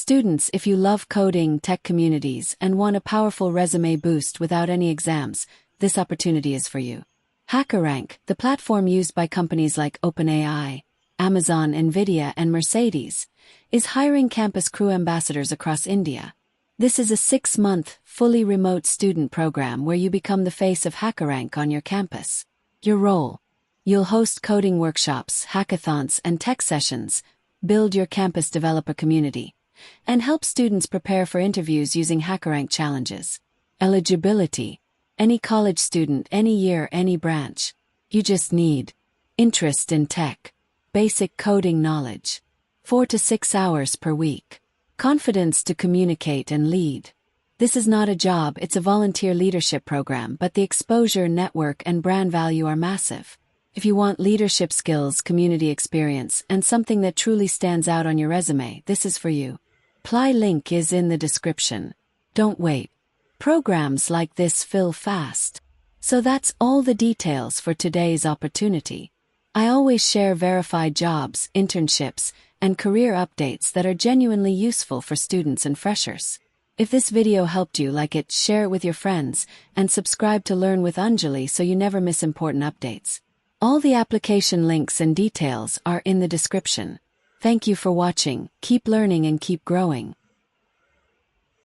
students, if you love coding, tech communities, and want a powerful resume boost without any exams, this opportunity is for you. HackerRank, the platform used by companies like OpenAI, Amazon, Nvidia, and Mercedes, is hiring campus crew ambassadors across India. This is a 6-month, fully remote student program where you become the face of HackerRank on your campus. Your role: you'll host coding workshops, hackathons, and tech sessions, build your campus developer community, and help students prepare for interviews using HackerRank challenges. Eligibility: any college student, any year, any branch. You just need interest in tech, basic coding knowledge, 4 to 6 hours per week, confidence to communicate and lead. This is not a job, it's a volunteer leadership program, but the exposure, network, and brand value are massive. If you want leadership skills, community experience, and something that truly stands out on your resume, this is for you. Apply link is in the description. Don't wait. Programs like this fill fast. So that's all the details for today's opportunity. I always share verified jobs, internships, and career updates that are genuinely useful for students and freshers. If this video helped you, like it, share it with your friends, and subscribe to Learn with Anjali so you never miss important updates. All the application links and details are in the description. Thank you for watching. Keep learning and keep growing.